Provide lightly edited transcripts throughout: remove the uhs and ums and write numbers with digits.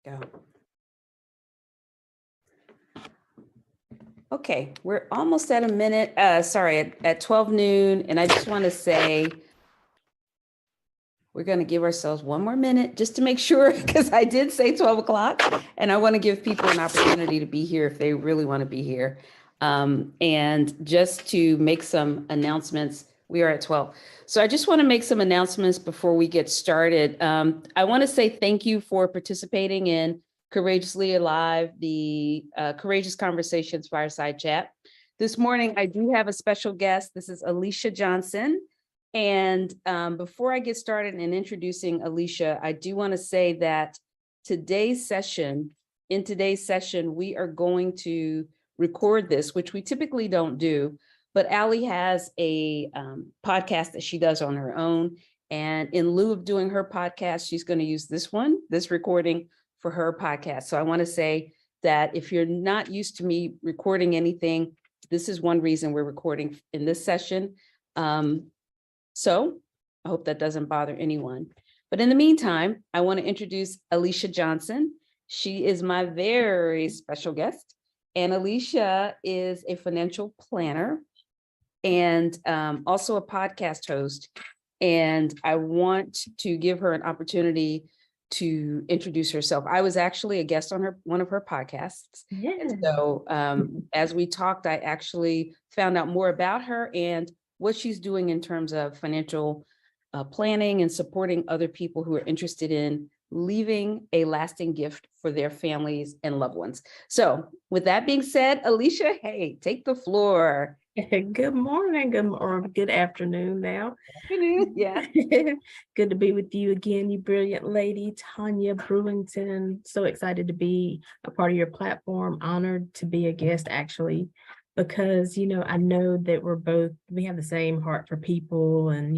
Go. Okay, we're almost at a minute, at 12 noon, and I just want to say we're going to give ourselves one more minute just to make sure, because I did say 12 o'clock, and I want to give people an opportunity to be here if they really want to be here. And just to make some announcements, we are at 12. So I just want to make some announcements before we get started. I want to say thank you for participating in Courageously Alive, the Courageous Conversations Fireside Chat. This morning, I do have a special guest. This is Aly Johnson. And before I get started in introducing Alicia, I do want to say that in today's session, we are going to record this, which we typically don't do, but Aly has a podcast that she does on her own. And in lieu of doing her podcast, she's going to use this recording for her podcast. So I want to say that if you're not used to me recording anything, this is one reason we're recording in this session. So I hope that doesn't bother anyone. But in the meantime, I want to introduce Aly Johnson. She is my very special guest. And Alicia is a financial planner and also a podcast host. And I want to give her an opportunity to introduce herself. I was actually a guest on one of her podcasts. Yeah. And so as we talked, I actually found out more about her and what she's doing in terms of financial planning and supporting other people who are interested in leaving a lasting gift for their families and loved ones. So with that being said, Alicia, hey, take the floor. Good morning, good afternoon now. Afternoon, yeah. Good to be with you again, you brilliant lady, Tanya Brewington. So excited to be a part of your platform. Honored to be a guest, actually, because, I know that we have the same heart for people and,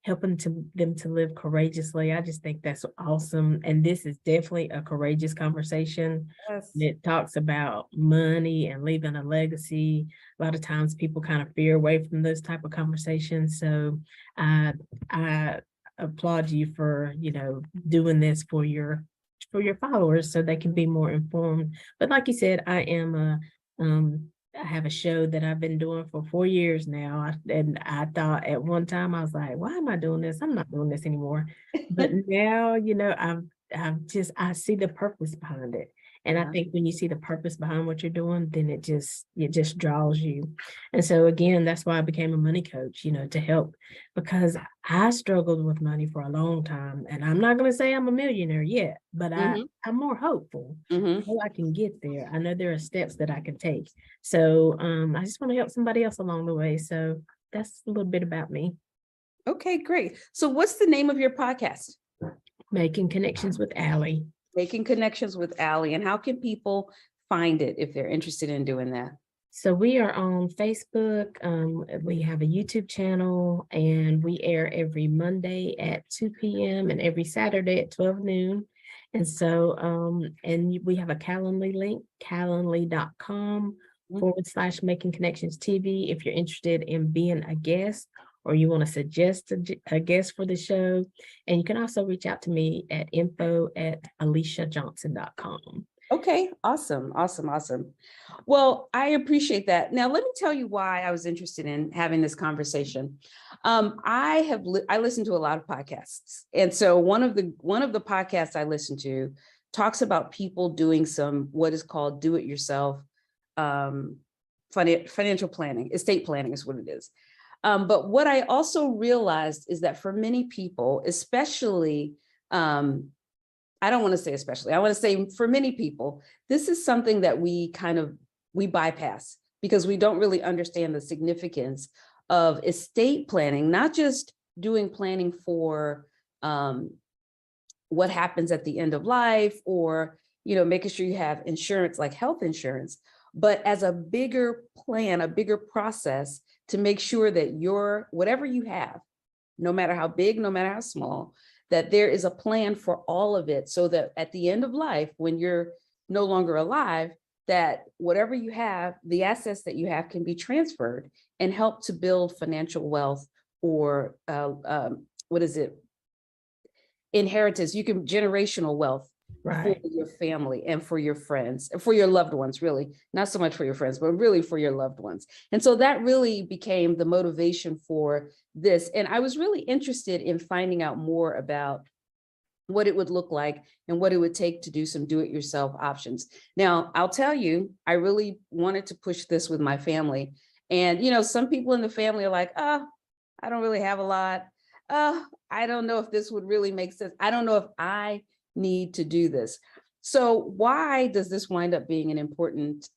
helping them to live courageously. I just think that's awesome. And this is definitely a courageous conversation. Yes. It talks about money and leaving a legacy. A lot of times people kind of veer away from those type of conversations. So I applaud you for, doing this for your followers so they can be more informed. But like you said, I have a show that I've been doing for 4 years now. And I thought at one time, I was like, why am I doing this? I'm not doing this anymore. But now, I see the purpose behind it. And I think when you see the purpose behind what you're doing, then it just draws you. And so again, that's why I became a money coach, to help, because I struggled with money for a long time. And I'm not going to say I'm a millionaire yet, but I'm more hopeful. I can get there. I know there are steps that I can take. So I just want to help somebody else along the way. So that's a little bit about me. Okay, great. So what's the name of your podcast? Making Connections with Aly. Making Connections with Aly. And how can people find it if they're interested in doing that? So we are on Facebook. We have a YouTube channel, and we air every Monday at 2 p.m. and every Saturday at 12 noon. And so, and we have a Calendly link, calendly.com/Making Connections TV. If you're interested in being a guest, or you want to suggest a guest for the show. And you can also reach out to me at info@AlyJohnson.com. Okay, awesome. Well, I appreciate that. Now, let me tell you why I was interested in having this conversation. I listen to a lot of podcasts. And so one of the podcasts I listen to talks about people doing what is called do-it-yourself financial planning. Estate planning is what it is. But what I also realized is that for many people, especially, I don't want to say especially, I want to say for many people, this is something that we bypass because we don't really understand the significance of estate planning, not just doing planning for what happens at the end of life or, making sure you have insurance like health insurance, but as a bigger plan, a bigger process to make sure that whatever you have, no matter how big, no matter how small, that there is a plan for all of it so that at the end of life, when you're no longer alive, that whatever you have, the assets that you have can be transferred and help to build financial wealth or inheritance. Generational wealth for Right. your family and for your friends, and for your loved ones, really, not so much for your friends, but really for your loved ones. And so that really became the motivation for this. And I was really interested in finding out more about what it would look like and what it would take to do some do-it-yourself options. Now, I'll tell you, I really wanted to push this with my family. And, some people in the family are like, oh, I don't really have a lot. Oh, I don't know if this would really make sense. I don't know if I need to do this. So why does this wind up being an important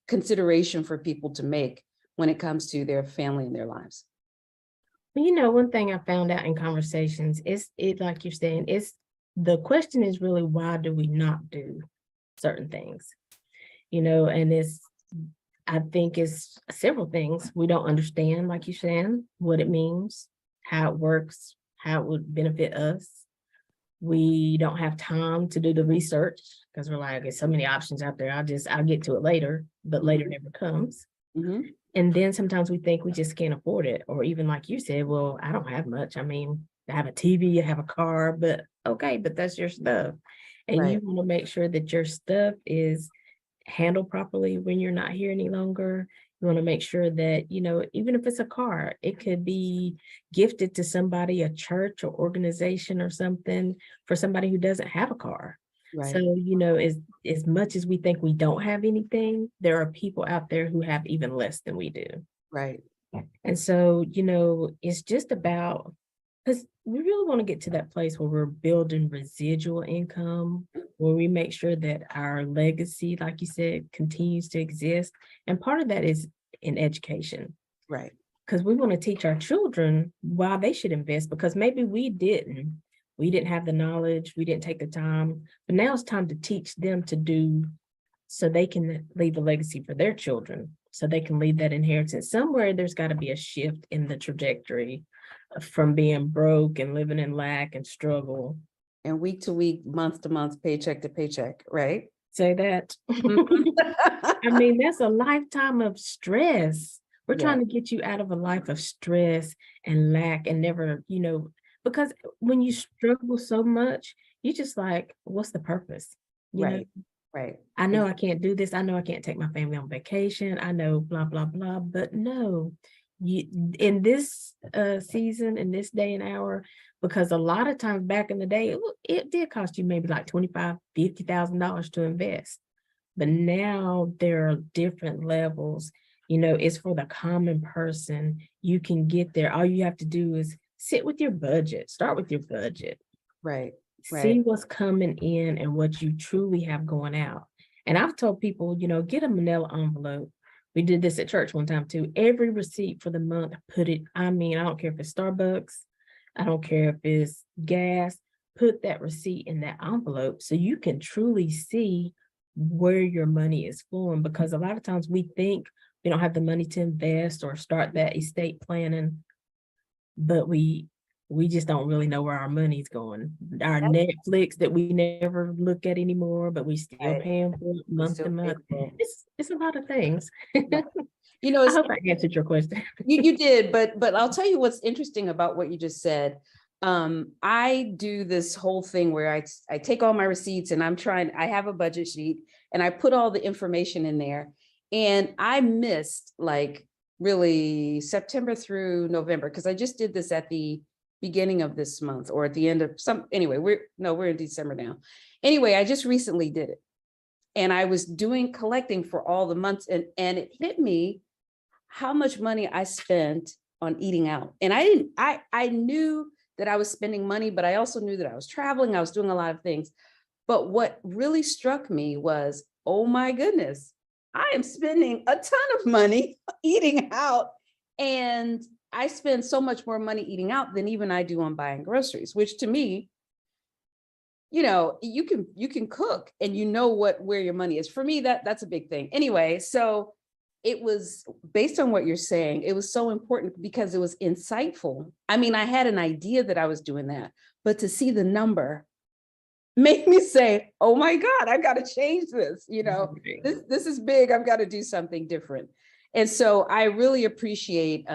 consideration for people to make when it comes to their family and their lives? Well, one thing I found out in conversations is like you're saying, the question is really, why do we not do certain things? And I think it's several things. We don't understand, like you're saying, what it means, how it works, how it would benefit us. We don't have time to do the research because we're like, there's so many options out there. I'll get to it later, but later never comes. Mhm. And then sometimes we think we just can't afford it. Or even like you said, well, I don't have much. I mean, I have a TV, I have a car, but okay, but that's your stuff. And you Right, want to make sure that your stuff is handled properly when you're not here any longer. You want to make sure that, even if it's a car, it could be gifted to somebody, a church or organization or something for somebody who doesn't have a car. So, right, as much as we think we don't have anything, there are people out there who have even less than we do. right. And so, it's just about, because we really want to get to that place where we're building residual income, where we make sure that our legacy, like you said, continues to exist. And part of that is in education, Right. because we want to teach our children why they should invest, because maybe we didn't. We didn't have the knowledge, we didn't take the time, but now it's time to teach them to do so they can leave a legacy for their children, so they can leave that inheritance. Somewhere there's got to be a shift in the trajectory from being broke and living in lack and struggle. And week to week, month to month, paycheck to paycheck, right? Say that. Mhm. I mean, that's a lifetime of stress. We're Yeah, trying to get you out of a life of stress and lack and never, because when you struggle so much, you just like, what's the purpose? You know, right, right. I know I can't do this. I know I can't take my family on vacation. I know blah, blah, blah. But no, in this season, in this day and hour, because a lot of times back in the day, it did cost you maybe like $25,000, $50,000 to invest. But now there are different levels. It's for the common person. You can get there. All you have to do is sit with your budget, start with your budget, Right, see right. what's coming in and what you truly have going out. And I've told people, get a manila envelope. We did this at church one time too. Every receipt for the month, I don't care if it's Starbucks, I don't care if it's gas, put that receipt in that envelope so you can truly see where your money is flowing. Because a lot of times we think we don't have the money to invest or start that estate planning, but we just don't really know where our money's going. Our That's Netflix that we never look at anymore, but we still right. paying for it We month to still pay month. for it. It's a lot of things. Right. I It's hope I answered your question. you did, but I'll tell you what's interesting about what you just said. I do this whole thing where I take all my receipts and I have a budget sheet and I put all the information in there. And I missed like really September through November because I just did this at the beginning of this month or at the end of anyway, we're in December now. Anyway, I just recently did it. And I was collecting for all the months and it hit me how much money I spent on eating out. And I knew that I was spending money, but I also knew that I was traveling, I was doing a lot of things. But what really struck me was, oh my goodness, I am spending a ton of money eating out. And I spend so much more money eating out than even I do on buying groceries, which to me, you can cook and where your money is. For me, that's a big thing. Anyway, so it was based on what you're saying, it was so important because it was insightful. I mean, I had an idea that I was doing that, but to see the number made me say, oh my God, I've got to change this. This is big. I've got to do something different. And so I really appreciate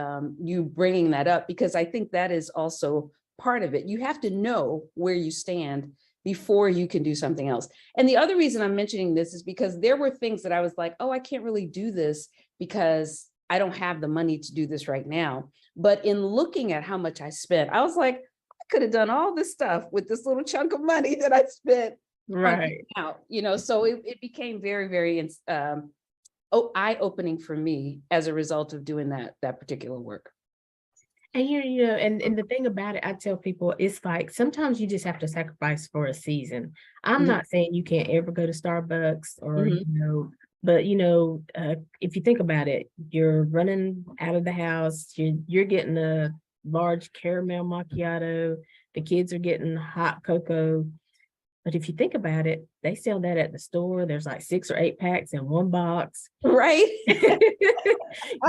you bringing that up because I think that is also part of it. You have to know where you stand before you can do something else. And the other reason I'm mentioning this is because there were things that I was like, oh, I can't really do this because I don't have the money to do this right now. But in looking at how much I spent, I was like, I could have done all this stuff with this little chunk of money that I spent Right. out, so it became very, very eye-opening for me as a result of doing that particular work. And and the thing about it, I tell people, it's like sometimes you just have to sacrifice for a season. I'm Mhm. not saying you can't ever go to Starbucks or, Mhm. but if you think about it, you're running out of the house, you're getting a large caramel macchiato, the kids are getting hot cocoa. But if you think about it, they sell that at the store. There's like 6 or 8 packs in one box. Right.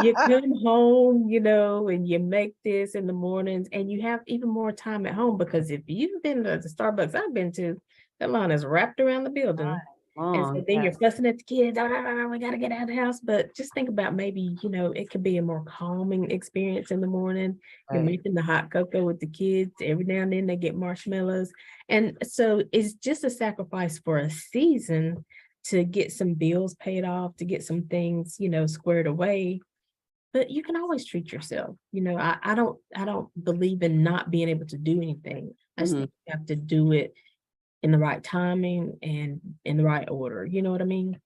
You come home, and you make this in the mornings and you have even more time at home because if you've been to the Starbucks I've been to, that line is wrapped around the building. And so Long, then you're yes. fussing at the kids, "Ah, we gotta get out of the house." But just think about maybe, it could be a more calming experience in the morning. You're Right. making the hot cocoa with the kids. Every now and then they get marshmallows. And so it's just a sacrifice for a season to get some bills paid off, to get some things, squared away. But you can always treat yourself. I don't believe in not being able to do anything. I just Mhm. think you have to do it in the right timing and in the right order. You know what I mean?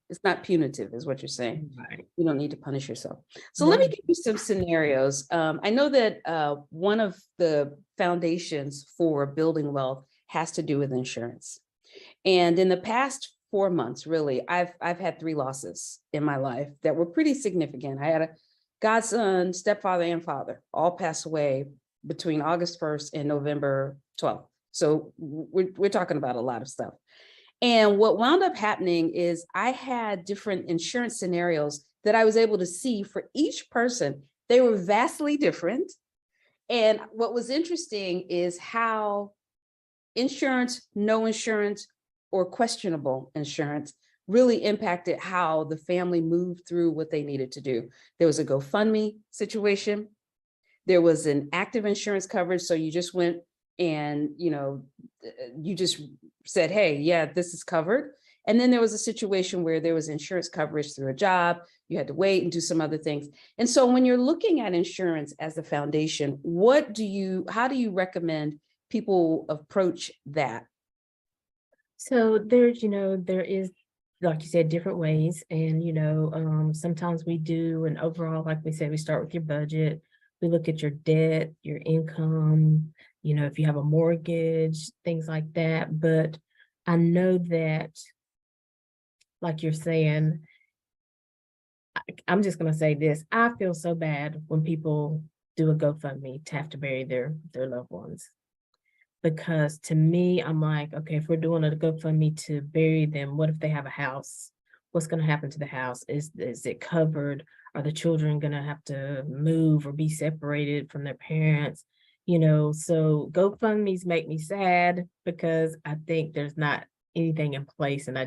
It's not punitive, is what you're saying. Right. You don't need to punish yourself. So let me Right. give you some scenarios. I know that one of the foundations for building wealth has to do with insurance. And in the past 4 months, really, I've had 3 losses in my life that were pretty significant. I had a godson, stepfather, and father all pass away between August 1st and November 12th. So we're talking about a lot of stuff. And what wound up happening is I had different insurance scenarios that I was able to see for each person. They were vastly different. And what was interesting is how insurance, no insurance, or questionable insurance really impacted how the family moved through what they needed to do. There was a GoFundMe situation. There was an active insurance coverage. So you just went and, you just said, hey, yeah, this is covered. And then there was a situation where there was insurance coverage through a job. You had to wait and do some other things. And so when you're looking at insurance as the foundation, how do you recommend people approach that? So there is, like you said, different ways. And, sometimes we do an overall, like we said, we start with your budget. We look at your debt, your income, if you have a mortgage, things like that. But I know that, like you're saying, I'm just going to say this. I feel so bad when people do a GoFundMe to have to bury their loved ones. Because to me, I'm like, okay, if we're doing a GoFundMe to bury them, what if they have a house? What's going to happen to the house? Is it covered? Are the children going to have to move or be separated from their parents? So GoFundMe's make me sad because I think there's not anything in place, and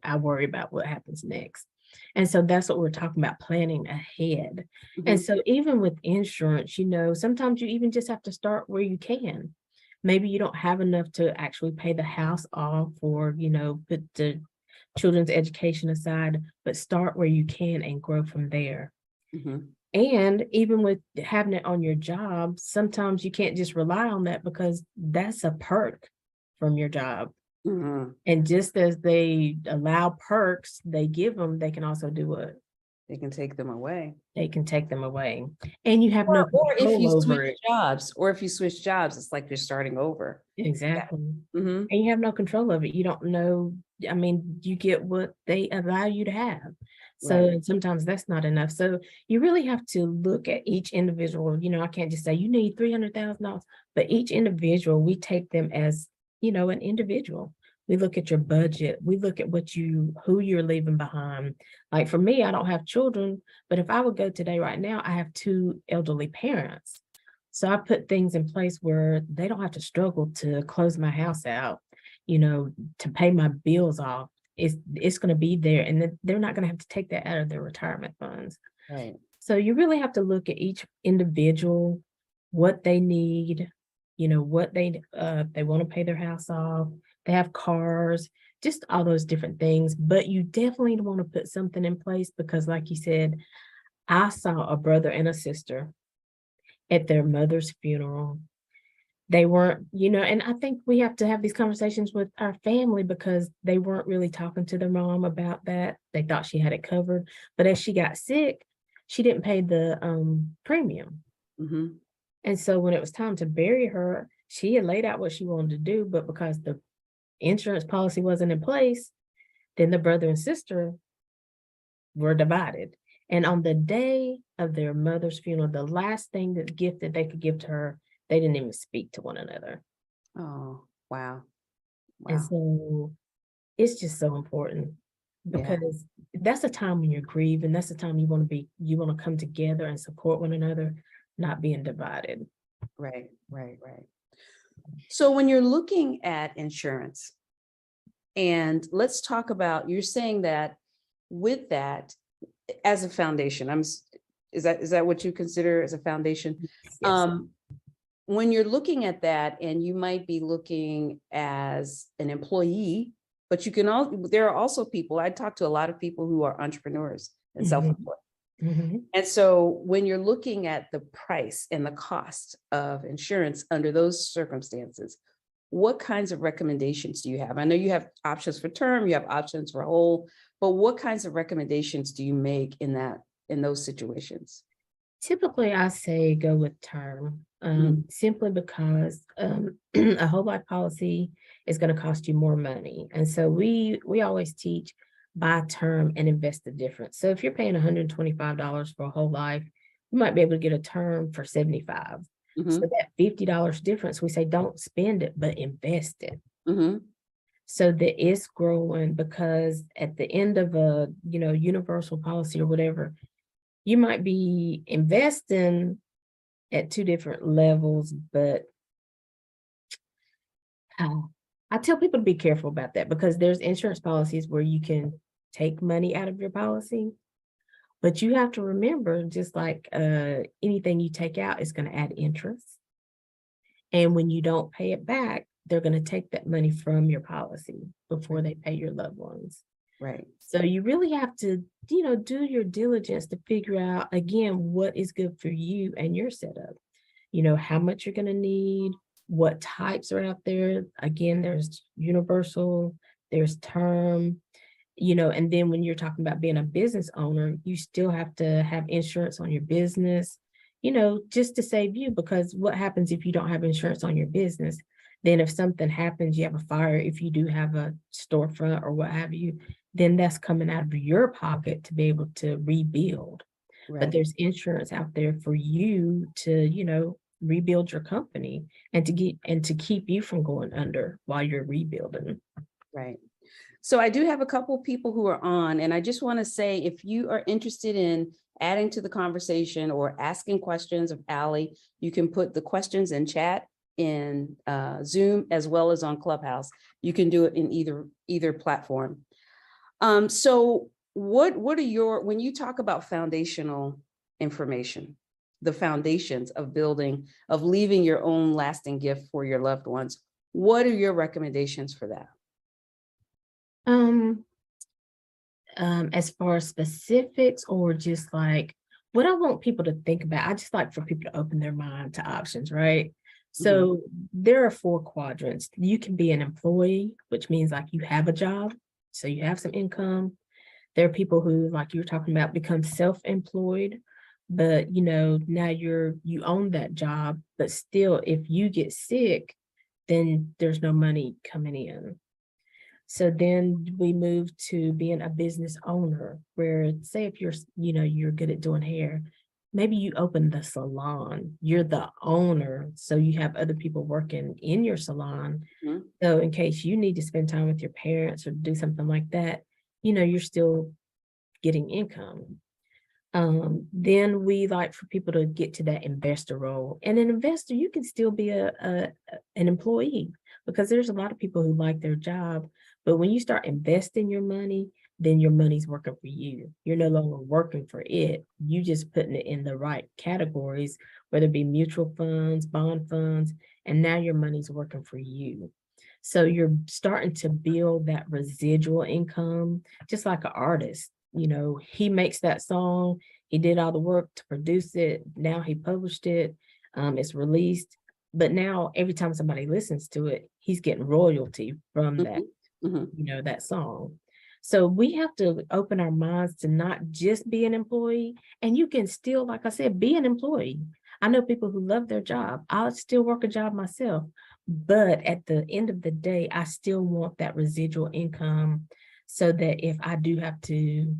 I worry about what happens next. And so that's what we're talking about, planning ahead. And Mhm. so even with insurance, sometimes you even just have to start where you can. Maybe you don't have enough to actually pay the house off or, put the children's education aside, but start where you can and grow from there. Mhm. And even with having it on your job, sometimes you can't just rely on that because that's a perk from your job. Mhm. And just as they allow perks, they can also do what? They can take them away. They can take them away. And you have no Or if control you switch over it. jobs, it's like you're starting over. Yeah. Exactly. Hmm. And you have no control of it. You don't know. I mean, you get what they allow you to have. Right. So sometimes that's not enough. So you really have to look at each individual. I can't just say you need $300,000, but each individual, we take them as, an individual. We look at your budget. We look at who you're leaving behind. Like for me, I don't have children, but if I would go today right now, I have 2 elderly parents. So I put things in place where they don't have to struggle to close my house out, to pay my bills off. It's going to be there, and they're not going to have to take that out of their retirement funds. Right. So you really have to look at each individual, what they need, what they want to pay their house off. they have cars, just all those different things. But you definitely want to put something in place because, like you said, I saw a brother and a sister at their mother's funeral. They weren't, and I think we have to have these conversations with our family because they weren't really talking to their mom about that. They thought she had it covered. But as she got sick, she didn't pay the premium. Mm-hmm. And so when it was time to bury her, she had laid out what she wanted to do, but because the insurance policy wasn't in place, then the brother and sister were divided. And on the day of their mother's funeral, the last thing that gift that they could give to her, they didn't even speak to one another. Oh, wow. And Wow. so it's just so important Yeah. because that's a time when you're grieving. That's the time you want to come together and support one another, not being divided. Right, right, right. So when you're looking at insurance, and let's talk about, you're saying that with that as a foundation, is that what you consider as a foundation? Yes. When you're looking at that, and you might be looking as an employee, but there are also people, I talk to a lot of people who are entrepreneurs and self-employed. Mm-hmm. And so when you're looking at the price and the cost of insurance under those circumstances, what kinds of recommendations do you have? I know you have options for term, you have options for whole, but what kinds of recommendations do you make in those situations? Typically, I say go with term, Mm. simply because a whole life policy is going to cost you more money. And so we always teach buy term and invest the difference. So if you're paying $125 for a whole life, you might be able to get a term for 75. So Mm-hmm. that $50 difference, we say don't spend it, but invest it. Mm-hmm. So that it's growing, because at the end of a universal policy or whatever, you might be investing at two different levels, but I tell people to be careful about that because there's insurance policies where you can take money out of your policy, but you have to remember, just like anything you take out is going to add interest. And when you don't pay it back, they're going to take that money from your policy before they pay your loved ones. Right. So you really have to, do your diligence to figure out, again, what is good for you and your setup. How much you're going to need, what types are out there. Again, there's universal, there's term, and then when you're talking about being a business owner, you still have to have insurance on your business, just to save you, because what happens if you don't have insurance on your business? Then if something happens, you have a fire, if you do have a storefront or what have you, then that's coming out of your pocket to be able to rebuild. But Right. there's insurance out there for you to, rebuild your company and to keep you from going under while you're rebuilding. Right. So I do have a couple people who are on, and I just want to say, if you are interested in adding to the conversation or asking questions of Aly, you can put the questions in chat in Zoom as well as on Clubhouse. You can do it in either platform. So what are when you talk about foundational information, the foundations of leaving your own lasting gift for your loved ones, what are your recommendations for that? As far as specifics, or just like what I want people to think about, I just like for people to open their mind to options, right? So there are 4 quadrants. You can be an employee, which means like you have a job, so you have some income. There are people who, like you were talking about, become self-employed, but now you own that job, but still if you get sick, then there's no money coming in. So then we move to being a business owner, where say if you're good at doing hair, maybe you open the salon, you're the owner, so you have other people working in your salon. Mhm. So in case you need to spend time with your parents or do something like that, you're still getting income. Then we like for people to get to that investor role. And an investor, you can still be an employee, because there's a lot of people who like their job, but when you start investing your money, then your money's working for you. You're no longer working for it. You just putting it in the right categories, whether it be mutual funds, bond funds, and now your money's working for you. So you're starting to build that residual income, just like an artist. He makes that song, he did all the work to produce it. Now he published it, it's released. But now every time somebody listens to it, he's getting royalty from that, that song. So we have to open our minds to not just be an employee, and you can still, like I said, be an employee. I know people who love their job. I'll still work a job myself, but at the end of the day, I still want that residual income so that if I do have to,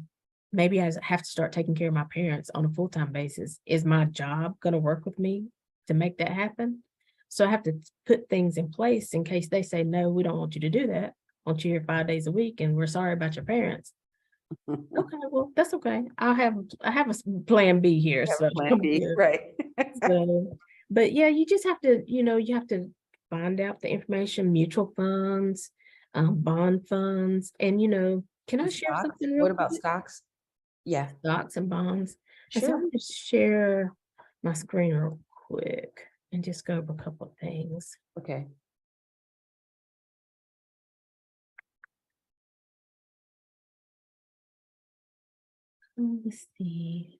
maybe I have to start taking care of my parents on a full-time basis, is my job going to work with me to make that happen? So I have to put things in place in case they say, no, we don't want you to do that. I want you here 5 days a week, and we're sorry about your parents. Okay, well, that's okay. I have a plan B here. So, Plan B, right. so, but yeah, you just have to, you have to find out the information, mutual funds, bond funds, and can I share Stocks? something What real about quick? stocks? Yeah, Stocks and bonds. And so I'm sure. going to share my screen real quick and just go over a couple of things. Okay. Let's see.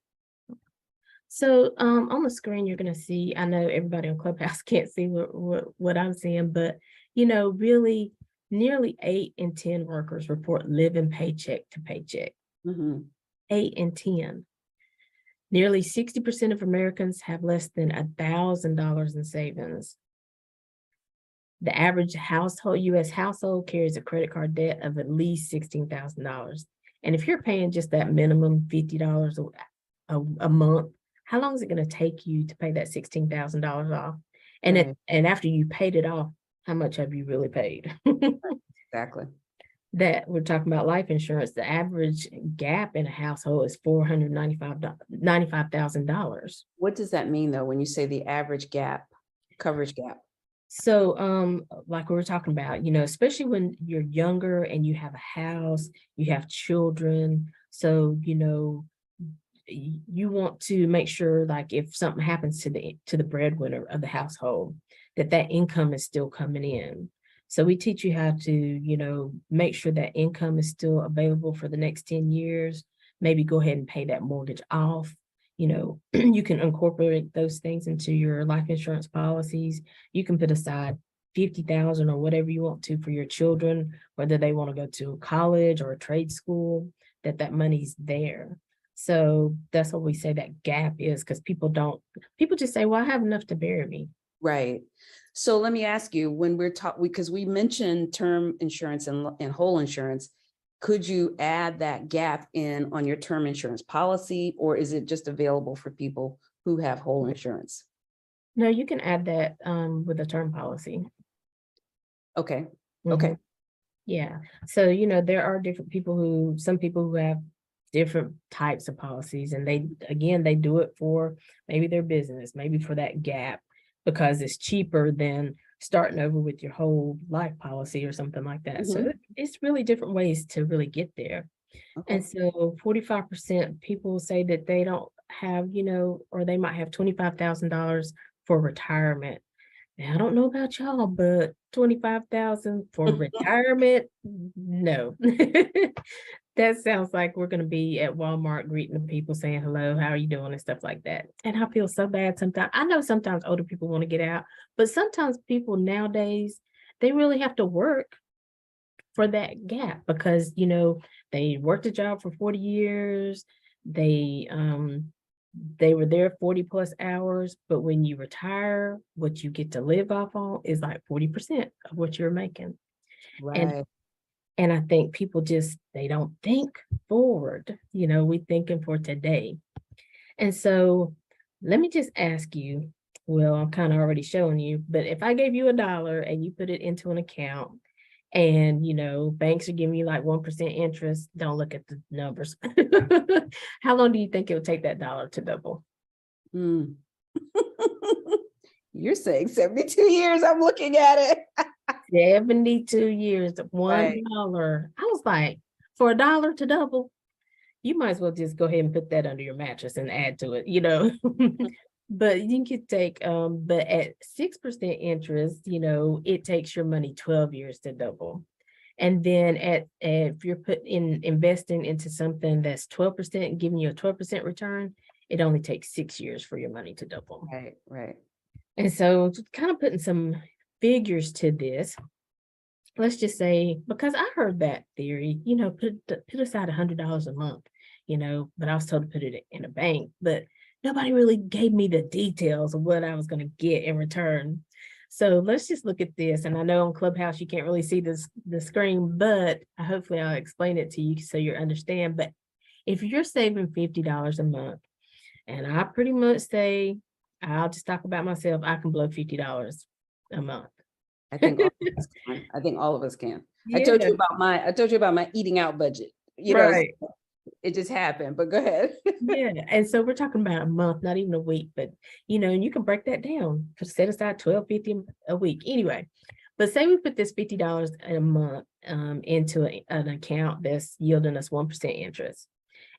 So on the screen, you're going to see, I know everybody on Clubhouse can't see what I'm seeing, but really nearly 8 in 10 workers report living paycheck to paycheck. 8 in 10. Nearly 60% of Americans have less than $1,000 in savings. The average household, U.S. household, carries a credit card debt of at least $16,000. And if you're paying just that minimum $50 a month, how long is it going to take you to pay that $16,000 off? And Right. and after you paid it off, how much have you really paid? Exactly. That we're talking about life insurance. The average gap in a household is $95,000. What does that mean though, when you say the average gap, coverage gap? So, like we were talking about, especially when you're younger and you have a house, you have children. So, you want to make sure, like, if something happens to the breadwinner of the household, that income is still coming in. So we teach you how to, make sure that income is still available for the next 10 years. Maybe go ahead and pay that mortgage off. You can incorporate those things into your life insurance policies. You can put aside 50,000 or whatever you want to for your children, whether they want to go to college or a trade school, that money's there. So that's what we say that gap is, because people just say, well, I have enough to bury me. Right. So let me ask you, when we're talking, because we mentioned term insurance and whole insurance, could you add that gap in on your term insurance policy, or is it just available for people who have whole insurance? No, you can add that with a term policy. Okay. Okay. Yeah. So, there are some people who have different types of policies, and they do it for maybe their business, maybe for that gap, because it's cheaper than starting over with your whole life policy or something like that. So it's really different ways to really get there. Okay. And so 45% people say that they don't have, or they might have $25,000 for retirement. Now, I don't know about y'all, but 25,000 for retirement, no. That sounds like we're going to be at Walmart greeting the people, saying hello, how are you doing, and stuff like that. And I feel so bad sometimes. I know sometimes older people want to get out, but sometimes people nowadays, they really have to work for that gap, because they worked a job for 40 years. They were there 40 plus hours, but when you retire, what you get to live off on is like 40% of what you're making. Right. And I think people they don't think forward. We thinking for today. And so let me just ask you, well, I'm kind of already showing you, but if I gave you $1 and you put it into an account, and banks are giving you like 1% interest, don't look at the numbers. How long do you think it would take that dollar to double? You're saying 72 years. I'm looking at it. 72 years, $1. Right. I was like, for $1 to double, you might as well just go ahead and put that under your mattress and add to it, But you can take, but at 6% interest, it takes your money 12 years to double. And then if you're investing into something that's 12%, giving you a 12% return, it only takes 6 years for your money to double. Right, right. And so kind of putting some figures to this, let's just say, because I heard that theory, put aside $100 a month, but I was told to put it in a bank, but nobody really gave me the details of what I was going to get in return. So let's just look at this. And I know on Clubhouse, you can't really see the screen, but hopefully I'll explain it to you so you understand. But if you're saving $50 a month, and I pretty much say, I'll just talk about myself, I can blow $50 a month. I think all of us can. I think all of us can. Yeah. I told you about my eating out budget. Right. It just happened, but go ahead. Yeah. And so we're talking about a month, not even a week, but and you can break that down. Set aside $12.50 a week. Anyway, but say we put this $50 a month into an account that's yielding us 1% interest.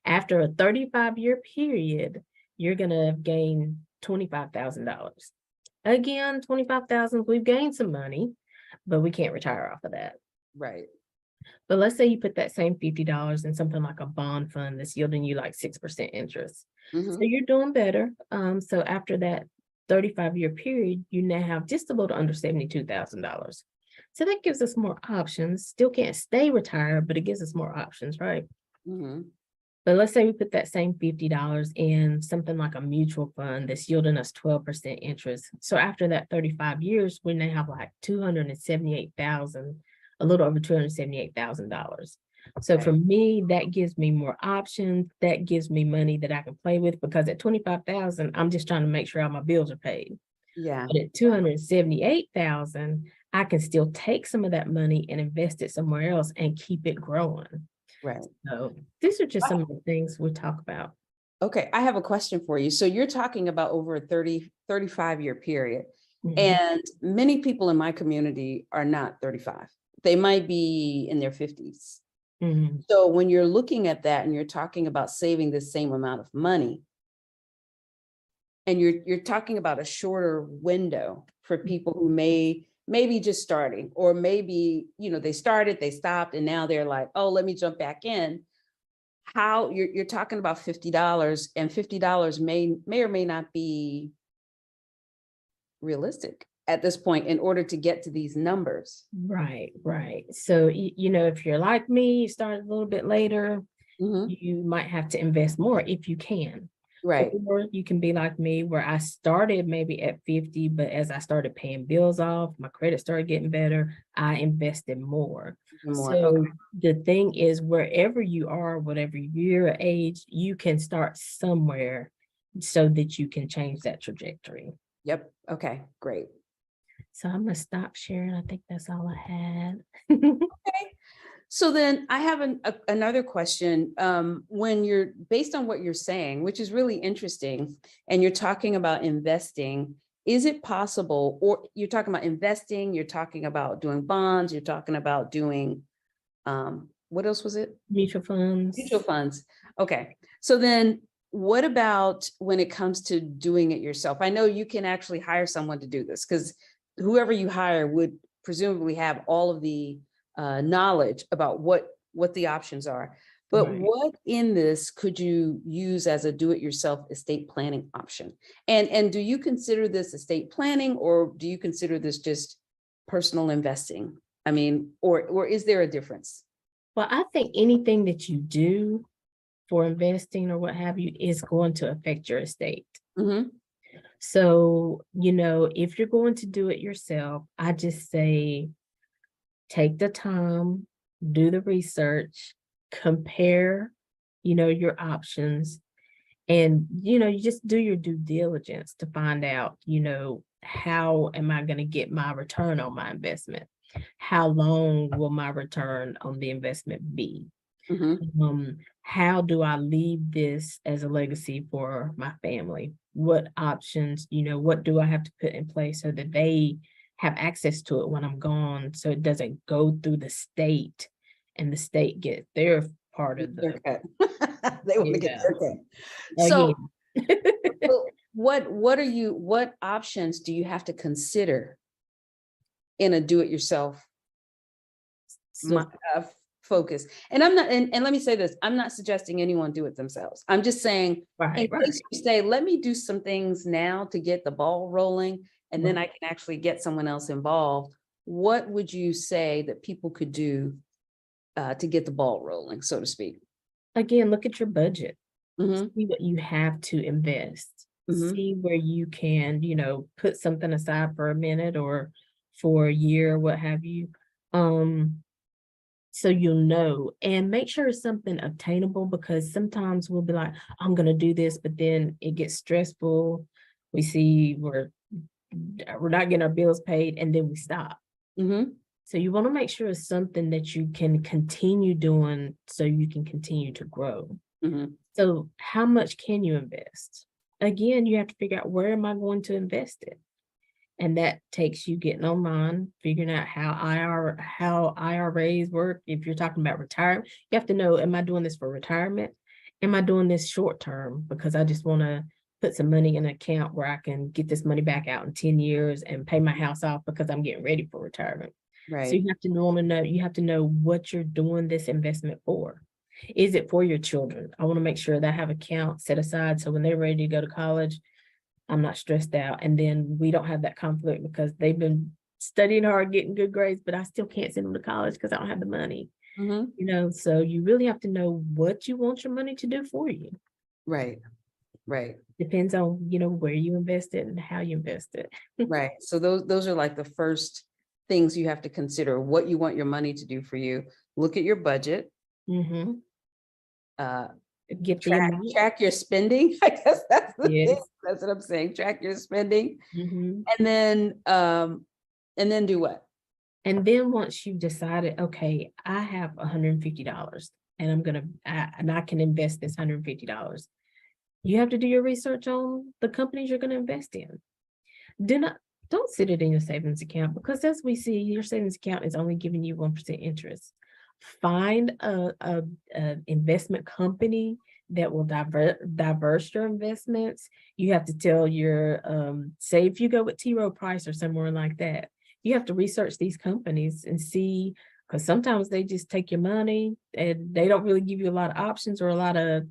After a 35-year period, you're gonna gain $25,000. Again, $25,000, we've gained some money, but we can't retire off of that. Right. But let's say you put that same $50 in something like a bond fund that's yielding you like 6% interest. So you're doing better. So after that 35-year period, you now have just a little under $72,000. So that gives us more options. Still can't stay retired, but it gives us more options, right? But let's say we put that same $50 in something like a mutual fund that's yielding us 12% interest. So after that 35 years, we now have like $278,000, a little over $278,000. So for me, that gives me more options. That gives me money that I can play with, because at $25,000, I'm just trying to make sure all my bills are paid. Yeah. But at $278,000, I can still take some of that money and invest it somewhere else and keep it growing. Right. So these are just some of the things we talk about. Okay, I have a question for you. So you're talking about over a 35-year period. Mhm. And many people in my community are not 35. They might be in their 50s. Mhm. So when you're looking at that and you're talking about saving the same amount of money, and you're talking about a shorter window for people who may be just starting, or maybe, they started, they stopped, and now they're like, oh, let me jump back in. How you're talking about $50, and $50 may or may not be realistic at this point in order to get to these numbers. Right, right. So, if you're like me, you start a little bit later, you might have to invest more if you can. Right. Or you can be like me, where I started maybe at 50, but as I started paying bills off, my credit started getting better, I invested more. So the thing is, wherever you are, whatever your age, you can start somewhere so that you can change that trajectory. Yep. Okay, great. So I'm going to stop sharing. I think that's all I had. Okay. So then I have another question. When you're, based on what you're saying, which is really interesting, and you're talking about investing, is it possible, or you're talking about investing, you're talking about doing bonds, you're talking about doing, what else was it? Mutual funds. Mutual funds. Okay. So then what about when it comes to doing it yourself? I know you can actually hire someone to do this, because whoever you hire would presumably have all of the knowledge about what the options are. But Right. what in this could you use as a do-it-yourself estate planning option? And do you consider this estate planning, or do you consider this just personal investing? I mean, or is there a difference? Well, I think anything that you do for investing or what have you is going to affect your estate. So, if you're going to do it yourself, I just say, take the time, do the research, compare, your options, and, you just do your due diligence to find out, how am I going to get my return on my investment? How long will my return on the investment be? How do I leave this as a legacy for my family? What options, what do I have to put in place so that they have access to it when I'm gone, so it doesn't go through the state and the state get their part of the They want to get their cut. So, what options do you have to consider in a do-it-yourself So, focus? And I'm not, and let me say this, I'm not suggesting anyone do it themselves. I'm just saying, in right, case you say, let me do some things now to get the ball rolling, and then I can actually get someone else involved. What would you say that people could do to get the ball rolling, so to speak? again, look at your budget. Mm-hmm, See what you have to invest. mm-hmm, See where you can, put something aside for a minute or for a year, what have you. So you'll know, and make sure it's something obtainable, because sometimes we'll be like, I'm gonna do this, but then it gets stressful. We see we're not getting our bills paid, and then we stop. mm-hmm, So you want to make sure it's something that you can continue doing so you can continue to grow. mm-hmm. So how much can you invest? Again, you have to figure out, where am I going to invest it? And that takes you getting online, figuring out how IRAs work. If you're talking about retirement, you have to know, am I doing this for retirement? Am I doing this short term because I just want to put some money in an account where I can get this money back out in 10 years and pay my house off because I'm getting ready for retirement? So Right. you have to know what you're doing this investment for. Is it for your children? I want to make sure that I have accounts set aside so when they're ready to go to college, I'm not stressed out. And then we don't have that conflict because they've been studying hard, getting good grades, but I still can't send them to college because I don't have the money. Mm-hmm. So you really have to know what you want your money to do for you. Right. Right. Depends on, where you invest it and how you invest it. Right. So those are like the first things you have to consider, what you want your money to do for you. Look at your budget, Mm-hmm. uh, Get the amount. track your spending. I guess that's the thing. Yes. That's what I'm saying. Track your spending. Mm-hmm. And then do what? And then once you've decided, okay, I have $150 and I can invest this $150. You have to do your research on the companies you're going to invest in. Don't sit it in your savings account, because as we see, your savings account is only giving you 1% interest. Find a investment company that will diverse your investments. You have to tell say if you go with T. Rowe Price or somewhere like that, you have to research these companies and see, because sometimes they just take your money and they don't really give you a lot of options or a lot of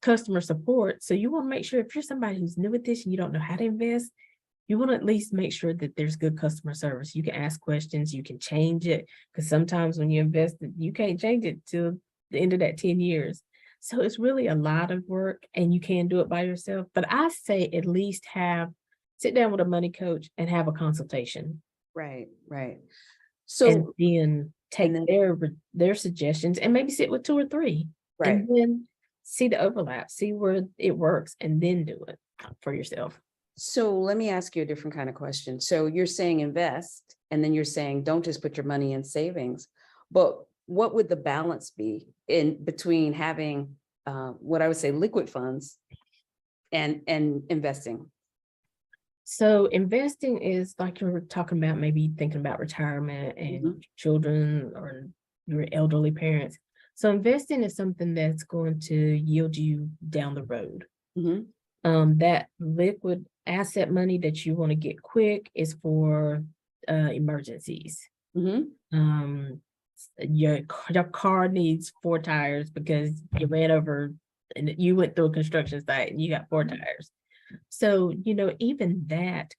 customer support. So you want to make sure, if you're somebody who's new at this and you don't know how to invest, you want to at least make sure that there's good customer service. You can ask questions, you can change it, because sometimes when you invest, you can't change it till the end of that 10 years. So it's really a lot of work and you can do it by yourself. But I say at least sit down with a money coach and have a consultation. Right. Right. And So, then take and then, their suggestions and maybe sit with 2 or 3 right. and then see the overlap, see where it works, and then do it for yourself. So let me ask you a different kind of question. So you're saying invest, and then you're saying don't just put your money in savings, but what would the balance be in between having what I would say liquid funds and investing? So investing is like you were talking about, maybe thinking about retirement and children or your elderly parents. So investing is something that's going to yield you down the road. Mm-hmm. That liquid asset money that you want to get quick is for emergencies. Mm-hmm. Your car needs 4 tires because you ran over and you went through a construction site and you got 4 tires. So, even that.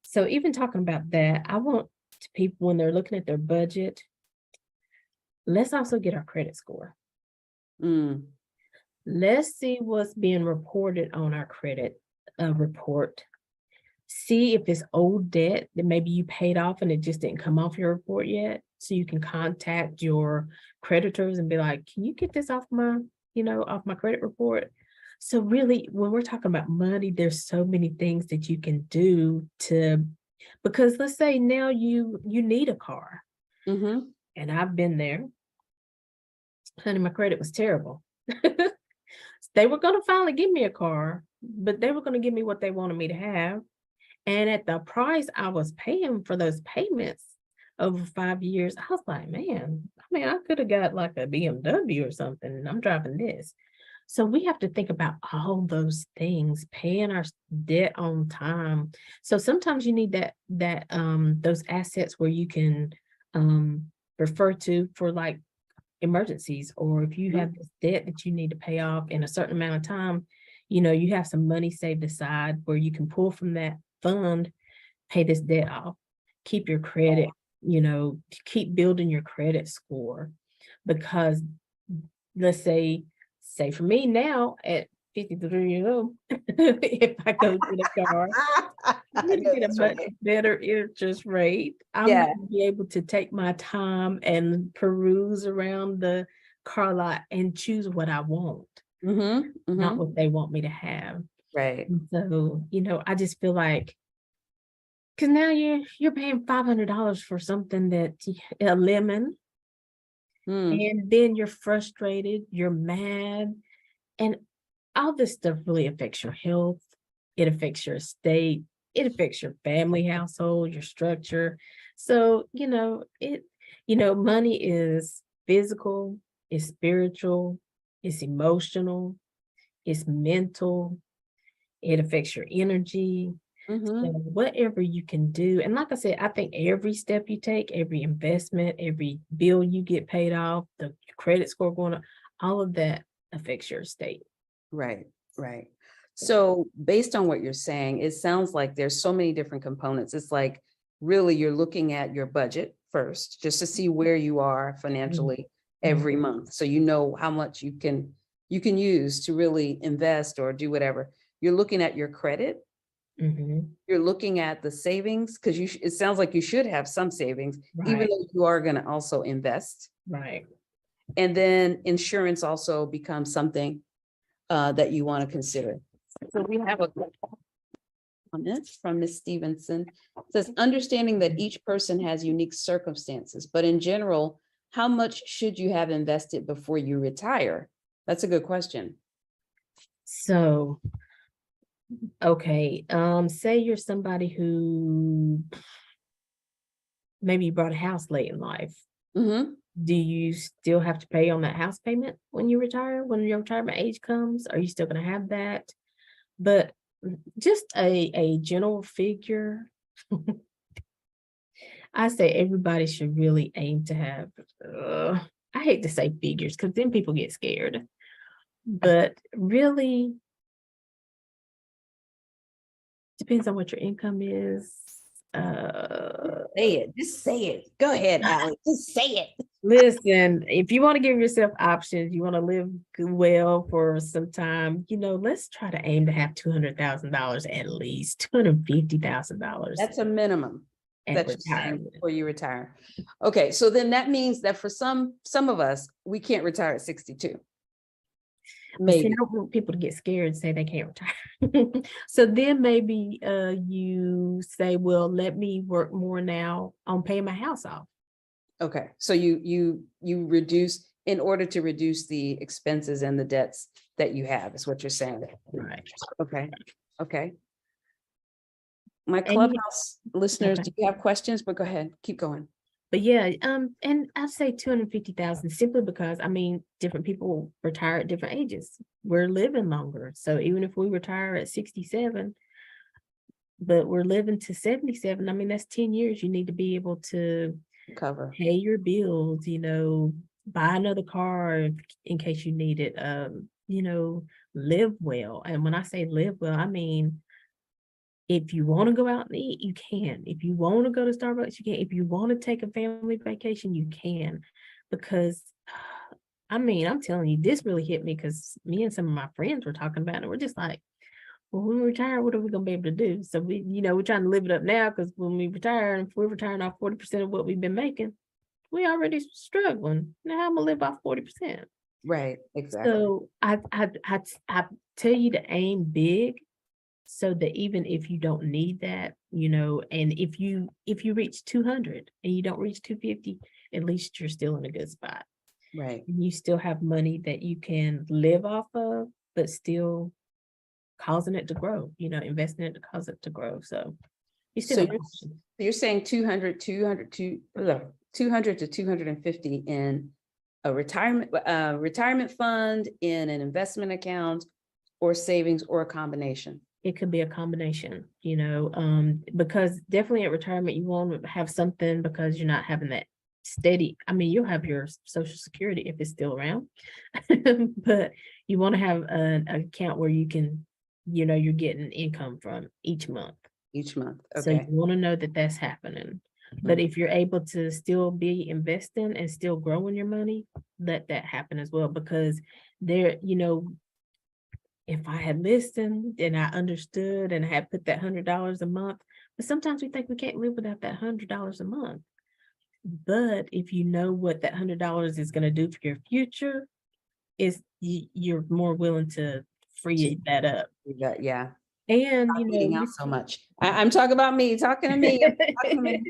So even talking about that, I want people, when they're looking at their budget, let's also get our credit score. Mm. Let's see what's being reported on our credit report. See if it's old debt that maybe you paid off and it just didn't come off your report yet. So you can contact your creditors and be like, can you get this off off my credit report? So really, when we're talking about money, there's so many things that you can do because let's say now you need a car. Mm-hmm. And I've been there. Honey, my credit was terrible. They were going to finally give me a car, but they were going to give me what they wanted me to have. And at the price I was paying for those payments over 5 years, I was like, man, I could have got like a BMW or something, and I'm driving this. So we have to think about all those things, paying our debt on time. So sometimes you need that those assets where you can um refer to for like emergencies, or if you Mhm. have this debt that you need to pay off in a certain amount of time, you have some money saved aside where you can pull from that fund, pay this debt off, keep your credit, keep building your credit score. Because let's say for me now at 53 years old, if I go to the car, I'm I gonna know get a that's much right. better interest rate. I'm Yeah. gonna be able to take my time and peruse around the car lot and choose what I want, Mm-hmm. not Mm-hmm. what they want me to have. Right. And so, I just feel like because now you're paying $500 for something that a lemon, Mm. and then you're frustrated, you're mad, and all this stuff really affects your health. It affects your estate. It affects your family household, your structure. So, money is physical, it's spiritual, it's emotional, it's mental, it affects your energy. So Mm-hmm. whatever you can do. And like I said, I think every step you take, every investment, every bill you get paid off, the credit score going up, all of that affects your estate. Right. Right. So based on what you're saying, it sounds like there's so many different components. It's like really you're looking at your budget first, just to see where you are financially Mhm. every month. So you know how much you can use to really invest or do whatever. You're looking at your credit. Mhm. You're looking at the savings because it sounds like you should have some savings, even Right, though you are going to also invest. right. And then insurance also becomes something that you want to consider. So we have a comment from Ms. Stevenson. It says, understanding that each person has unique circumstances, but in general, how much should you have invested before you retire? That's a good question. So, okay, say you're somebody who maybe you bought a house late in life. Hmm. Do you still have to pay on that house payment when you retire, when your retirement age comes? Are you still gonna have that? But just a general figure, I say everybody should really aim to have, I hate to say figures because then people get scared, but really depends on what your income is. Uh, Say it. Just say it. Go ahead, Aly. Just say it. Listen, if you want to give yourself options, you want to live well for some time, let's try to aim to have $200,000 at least, $250,000 That's a minimum at that you're saying retirement. before you retire. Okay, so then that means that for some of us, we can't retire at 62. But see, I Maybe. don't want people to get scared and say they can't retire. So then maybe you say, well, let me work more now on paying my house off. Okay, so you reduce in order to reduce the expenses and the debts that you have, is what you're saying. Right. Okay, okay. My And you, Clubhouse listeners, okay. do you have questions? But go ahead, keep going. But yeah, and I'd say 250,000 simply because I mean, different people retire at different ages. We're living longer. So even if we retire at 67, but we're living to 77, I mean, that's 10 years. You need to be able to Cover. pay your bills, buy another car in case you need it, live well. And when I say live well, I mean, if you want to go out and eat, you can. If you want to go to Starbucks, you can. If you want to take a family vacation, you can. Because, I mean, I'm telling you, this really hit me because me and some of my friends were talking about it. We're just like, well, when we retire, what are we going to be able to do? So we're trying to live it up now because when we retire, if we're retiring off 40% of what we've been making, we already struggling. Now I'm gonna live off 40%. Right, exactly. So I tell you to aim big so that even if you don't need that, and if you reach 200 and you don't reach 250, at least you're still in a good spot. Right. And you still have money that you can live off of, but still causing it to grow, investing it to cause it to grow. So you still So have you're options. you're saying 200 to 250 in a retirement fund, in an investment account, or savings, or a combination? It could be a combination, because definitely at retirement, you want to have something because you're not having that steady. I mean, you'll have your social security if it's still around, but you want to have an account where you can, you're getting income from each month. Each month, So you okay. want to know that that's happening. But if you're able to still be investing and still growing your money, let that happen as well, because there, if I had listened and I understood and I had put that $100 a month, but sometimes we think we can't live without that $100 a month. But if you know what that $100 is going to do for your future, you're more willing to free that up. Yeah. And I'm eating out so much. I'm talking about me, talking to me. Talking to me.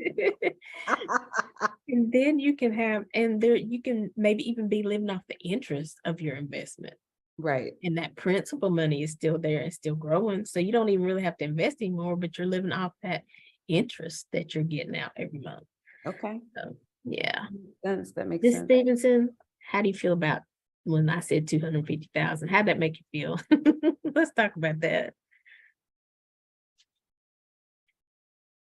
and then you can have, and there you can maybe even be living off the interest of your investment. Right. And that principal money is still there and still growing. So you don't even really have to invest anymore, but you're living off that interest that you're getting out every month. Okay. So yeah. That makes Ms. sense. Stevenson, how do you feel about when I said 250,000? How'd that make you feel? Let's talk about that.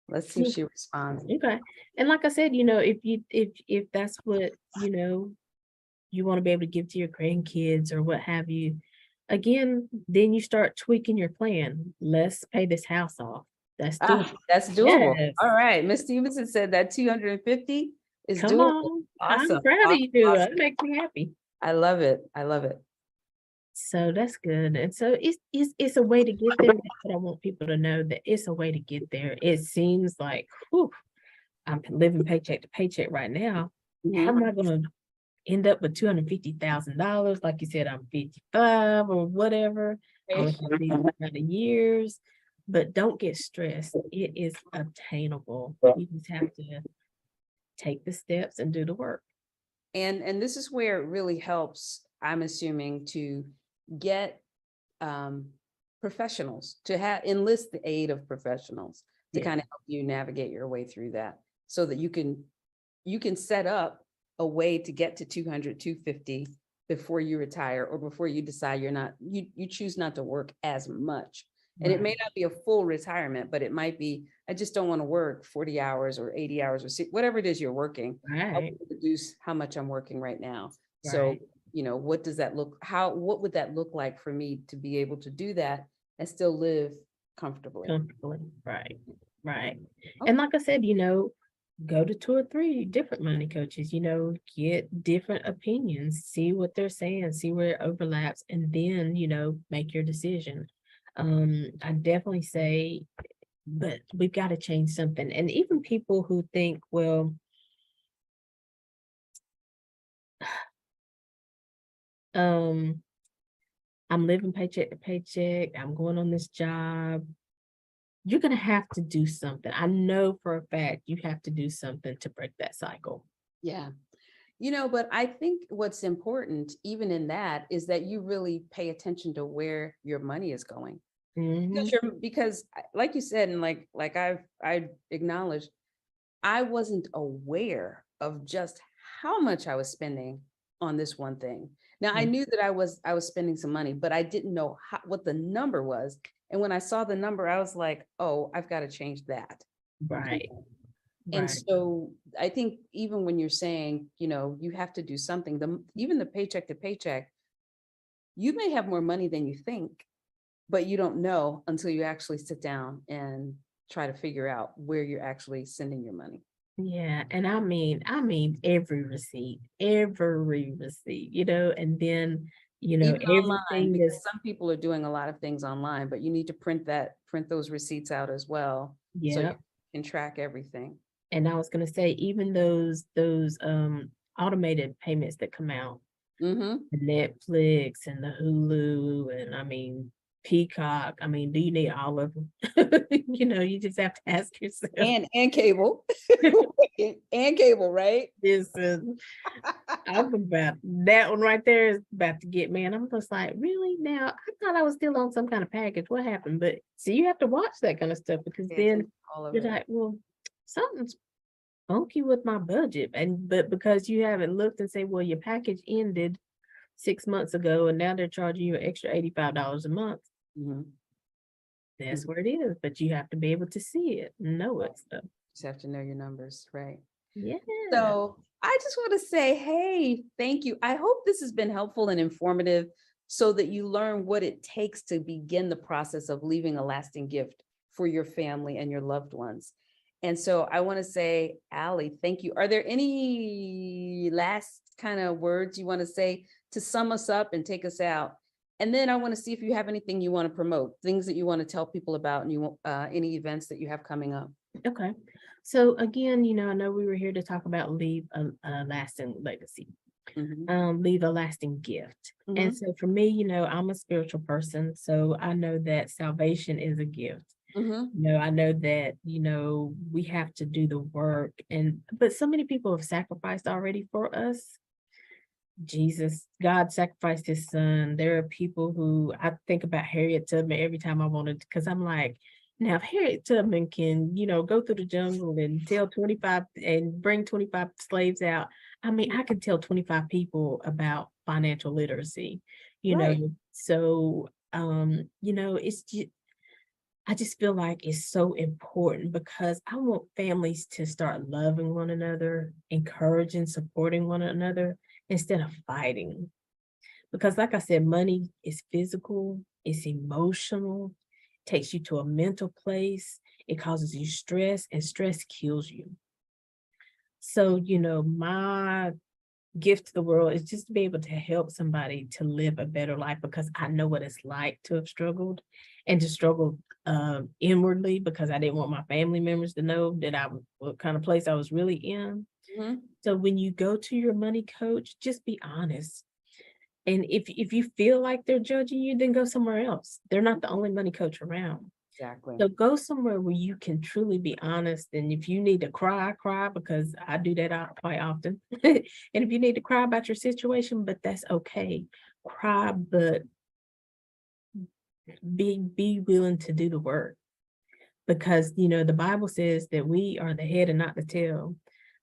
Let's see if she responds. Okay. And like I said, if that's what, you want to be able to give to your grandkids or what have you, again, then you start tweaking your plan. Let's pay this house off. That's doable. That's doable. Yes. All right. Miss Stevenson said that 250 is Come doable. on. Awesome. I'm proud of you. Awesome. That makes me happy. I love it. I love it. So that's good. And so it's a way to get there. That's what I want people to know, that it's a way to get there. It seems like, whew, I'm living paycheck to paycheck right now. How am I going to end up with $250,000? Like you said, I'm 55 or whatever. I only have these amount of years, but don't get stressed. It is obtainable. You just have to take the steps and do the work. And this is where it really helps, I'm assuming, to get professionals, to enlist the aid of professionals to kind of help you navigate your way through that, so that you can set up a way to get to 200, 250 before you retire, or before you decide you choose not to work as much. And it may not be a full retirement, but it might be, I just don't want to work 40 hours or 80 hours or whatever it is you're working. I'll reduce how much I'm working right now. So, what does that what would that look like for me to be able to do that and still live comfortably? Right. Okay. And like I said, go to 2 or 3 different money coaches, get different opinions, see what they're saying, see where it overlaps, and then, make your decision. I definitely say, but we've got to change something. And even people who think, well, I'm living paycheck to paycheck, I'm going on this job. You're going to have to do something. I know for a fact you have to do something to break that cycle. Yeah. But I think what's important, even in that, is that you really pay attention to where your money is going. Because like you said, and like I acknowledged, I wasn't aware of just how much I was spending on this one thing. Now, I knew that I was spending some money, but I didn't know what the number was. And when I saw the number, I was like, oh, I've got to change that. Right. And so I think even when you're saying, you have to do something, even the paycheck to paycheck, you may have more money than you think, but you don't know until you actually sit down and try to figure out where you're actually sending your money. Yeah. And I mean, every receipt, and then, Even online, everything because is, some people are doing a lot of things online, but you need to print those receipts out as well. So you can track everything. And I was going to say, even those automated payments that come out, the Netflix and the Hulu, and I mean, Peacock, do you need all of them? You just have to ask yourself. And cable. And cable, right? Listen, I'm about that one right there is about to get me. And I'm just like, really? Now, I thought I was still on some kind of package. What happened? But see, you have to watch that kind of stuff, because then you're like, well, something's funky with my budget. But because you haven't looked and say, well, your package ended 6 months ago and now they're charging you an extra $85 a month. Mhm. That's where it is. But you have to be able to see it and know Right. it. So Just have to know your numbers, right? yeah. So I just want to say, hey, thank you. I hope this has been helpful and informative so that you learn what it takes to begin the process of leaving a lasting gift for your family and your loved ones. And so I want to say, Aly, thank you. Are there any last kind of words you want to say to sum us up and take us out? And then I want to see if you have anything you want to promote, things that you want to tell people about, and you want any events that you have coming up. Okay. So again, I know we were here to talk about leave a lasting legacy, Mhm. leave a lasting gift. And Mhm. so for me, I'm a spiritual person. So I know that salvation is a gift. Mhm. I know that, we have to do the work but so many people have sacrificed already for us. God sacrificed his son. There are people who I think about Harriet Tubman every time I wanted, because I'm like, now if Harriet Tubman can, go through the jungle and tell 25 and bring 25 slaves out. I mean, I could tell 25 people about financial literacy, you know. Right. So it's just I just feel like it's so important because I want families to start loving one another, encouraging, supporting one another instead of fighting. Because, like I said, money is physical, it's emotional, takes you to a mental place, it causes you stress, and stress kills you. So, my gift to the world is just to be able to help somebody to live a better life because I know what it's like to have struggled and to struggle inwardly because I didn't want my family members to know that what kind of place I was really in. Mhm. So when you go to your money coach, just be honest. And if you feel like they're judging you, then go somewhere else. They're not the only money coach around. Exactly. So go somewhere where you can truly be honest. And if you need to cry, cry, because I do that quite often. And if you need to cry about your situation, but that's okay. Cry, but be willing to do the work. Because the Bible says that we are the head and not the tail,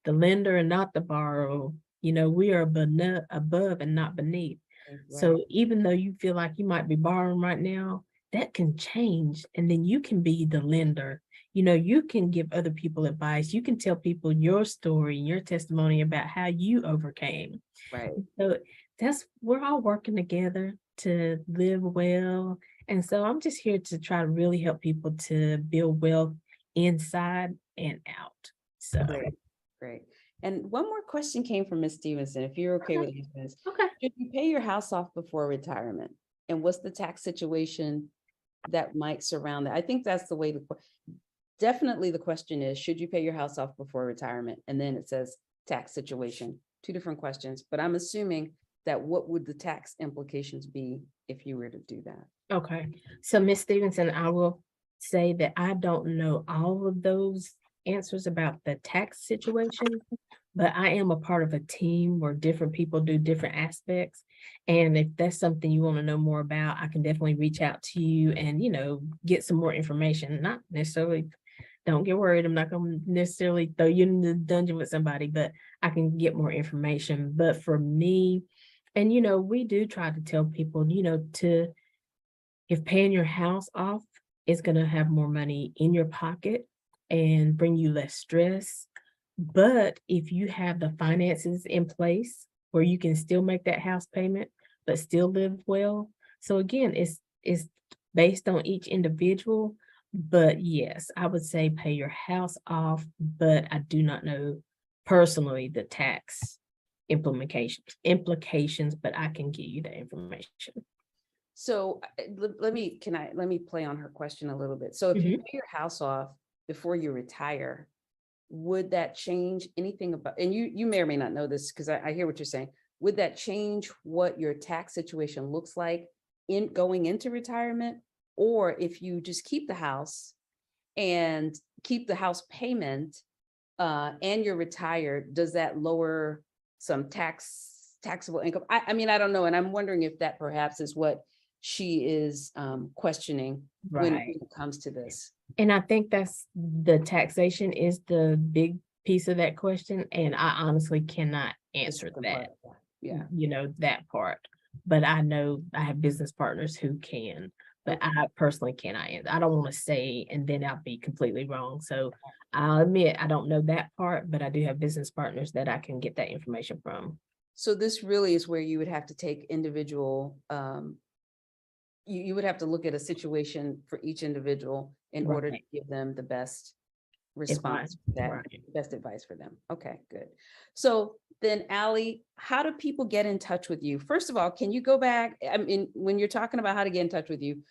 the lender and not the borrower. We are above and not beneath. Right. So even though you feel like you might be borrowing right now, that can change. And then you can be the lender. You can give other people advice. You can tell people your story, your testimony about how you overcame. Right. So we're all working together to live well. And so I'm just here to try to really help people to build wealth inside and out. So, Great. Great. And one more question came from Ms. Stevenson, if you're okay okay. with answering this. Okay. Should you pay your house off before retirement? And what's the tax situation that might surround that? I think that's the way definitely the question is, should you pay your house off before retirement? And then it says tax situation, two different questions, but I'm assuming that what would the tax implications be if you were to do that? Okay. So, Miss Stevenson, I will say that I don't know all of those answers about the tax situation, but I am a part of a team where different people do different aspects. And if that's something you want to know more about, I can definitely reach out to you and, get some more information. Not necessarily, don't get worried. I'm not going to necessarily throw you in the dungeon with somebody, but I can get more information. But for me, and, we do try to tell people, if paying your house off is going to have more money in your pocket and bring you less stress. But if you have the finances in place where you can still make that house payment, but still live well. So again, it's based on each individual. But yes, I would say pay your house off, but I do not know personally the tax implications, but I can give you the information. So let me play on her question a little bit. So if you Mhm. pay your house off before you retire, would that change anything about, and you may or may not know this because I hear what you're saying. Would that change what your tax situation looks like in going into retirement? Or if you just keep the house and keep the house payment and you're retired, does that lower some taxable income? I mean, I don't know. And I'm wondering if that perhaps is what she is questioning when Right. it comes to this. And I think that's the taxation is the big piece of that question, and I honestly cannot The answer second that, part, yeah. you know, that part. But I know I have business partners who can, but Okay. I personally cannot answer. I don't want to say, and then I'll be completely wrong. So I'll admit I don't know that part, but I do have business partners that I can get that information from. So this really is where you would have to take individual, you would have to look at a situation for each individual in order to Right. give them the best Advice, response for that, right. best advice for them. Okay, good. So then Aly, how do people get in touch with you? First of all, can you go back? I mean, when you're talking about how to get in touch with you,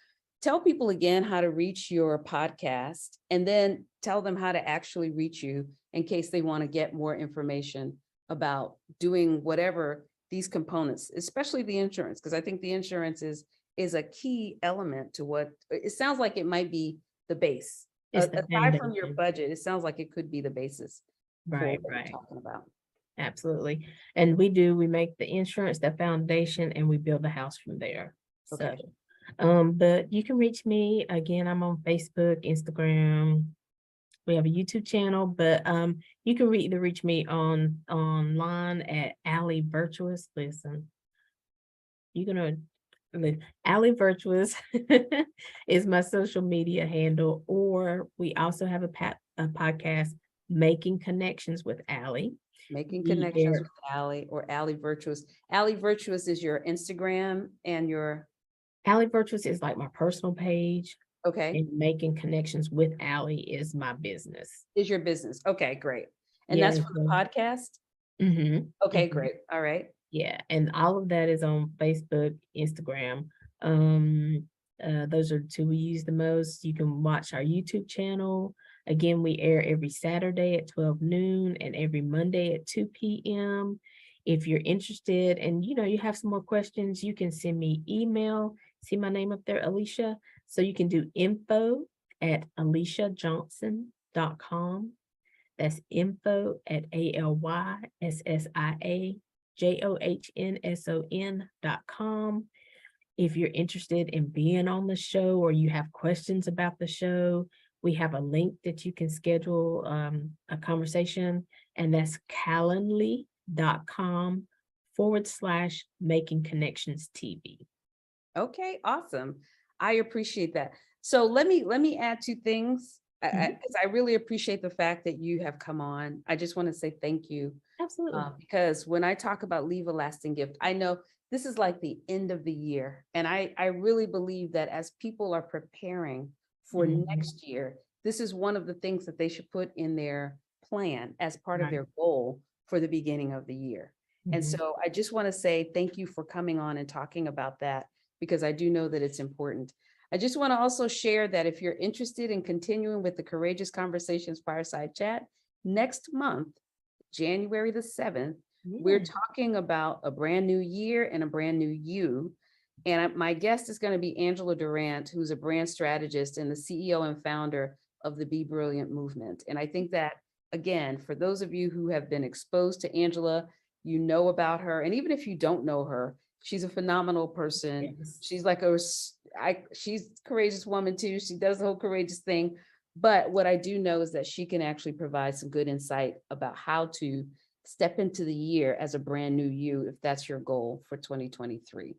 tell people again how to reach your podcast, and then tell them how to actually reach you in case they want to get more information about doing whatever these components, especially the insurance, because I think the insurance is a key element to what it sounds like. It might be the base. It's the Aside from your foundation. budget, it sounds like it could be the basis for Right, what we're right. talking about. Absolutely. And we make the insurance the foundation, and we build the house from there. So, Okay. but you can reach me again. I'm on Facebook, Instagram. We have a YouTube channel, but you can either reach me online at Aly Virtuous. Listen, you're gonna Aly Virtuous is my social media handle, or we also have a podcast, Making Connections with Aly. Making We connections air with Aly, or Aly Virtuous. Aly Virtuous is your Instagram and your, Aly Virtuous is like my personal page, okay, and Making Connections with Aly is my business. is your business. Okay, great. And Yeah. that's for the podcast? Mhm, Okay, mhm. great. All right. Yeah, and all of that is on Facebook, Instagram. Those are the two we use the most. You can watch our YouTube channel. Again, we air every Saturday at 12 noon and every Monday at 2 p.m. If you're interested and you have some more questions, you can send me email. See my name up there, Alicia. So you can do info@aliciajohnson.com. That's info@ALYSSIAJOHNSON.com. If you're interested in being on the show or you have questions about the show, we have a link that you can schedule a conversation, and that's calendly.com/Making Connections TV. Okay, awesome. I appreciate that. So let me add two things. Mhm. Because I really appreciate the fact that you have come on. I just want to say thank you. Absolutely. Because when I talk about leave a lasting gift, I know this is like the end of the year. And I really believe that as people are preparing for Mhm. next year, this is one of the things that they should put in their plan as part of Right. their goal for the beginning of the year. And Mhm. so I just want to say thank you for coming on and talking about that, because I do know that it's important. I just want to also share that if you're interested in continuing with the Courageous Conversations Fireside Chat, next month, January the 7th, we're Yeah. talking about a brand new year and a brand new you. And my guest is going to be Angela Durant, who's a brand strategist and the CEO and founder of the Be Brilliant movement. And I think that, again, for those of you who have been exposed to Angela, you know about her. And even if you don't know her, she's a phenomenal person. Yes. She's like she's a courageous woman too. She does the whole courageous thing. But what I do know is that she can actually provide some good insight about how to step into the year as a brand new you, if that's your goal for 2023.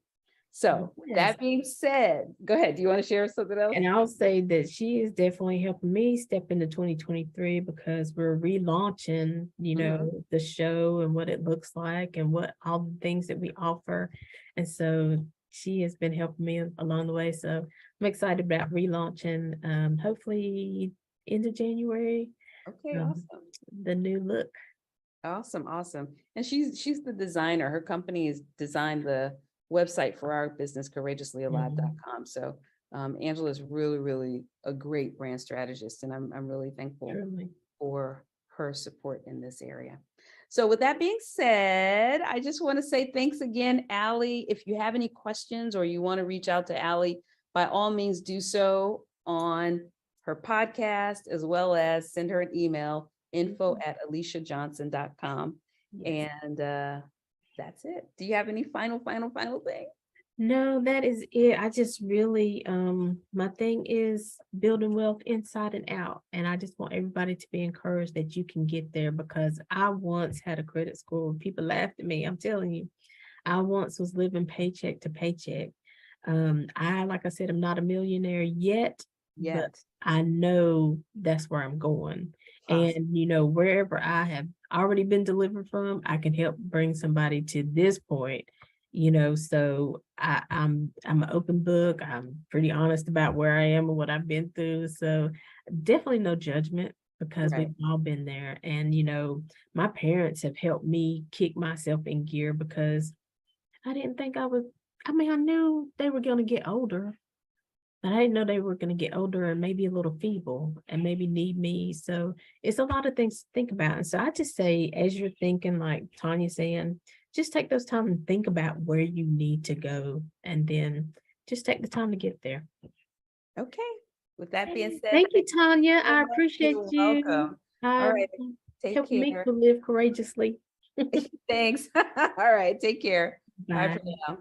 So with Yes. that being said, go ahead. Do you want to share something else? And I'll say that she is definitely helping me step into 2023 because we're relaunching, the show and what it looks like and what all the things that we offer. And so she has been helping me along the way. So I'm excited about relaunching, hopefully into January, Okay, um, awesome. the new look. Awesome, awesome. And she's the designer. Her company has designed the website for our business, courageouslyalive.com. So Angela is really, really a great brand strategist, and I'm really thankful Truly. for her support in this area. So with that being said, I just want to say thanks again, Aly. If you have any questions or you want to reach out to Aly, by all means do so on her podcast, as well as send her an email, info@aliciajohnson.com. Yes. And that's it. Do you have any final thing? No, that is it. I just really, my thing is building wealth inside and out. And I just want everybody to be encouraged that you can get there, because I once had a credit score. People laughed at me. I'm telling you, I once was living paycheck to paycheck. Like I said, I'm not a millionaire yet, but Yet. I know that's where I'm going. Awesome. And, wherever I have already been delivered from, I can help bring somebody to this point. So I'm an open book. I'm pretty honest about where I am and what I've been through. So definitely no judgment, because Right. we've all been there. And my parents have helped me kick myself in gear, because I didn't think I mean, I knew they were gonna get older, but I didn't know they were gonna get older and maybe a little feeble and maybe need me. So it's a lot of things to think about. And so I just say, as you're thinking, like Tanya saying, just take those time and think about where you need to go, and then just take the time to get there. Okay. With that being said, Thank you, thank Tanya. you so I much. appreciate You're you welcome. All right. Take helping me care. to live courageously. Thanks. All right. Take care. Bye for Bye. now.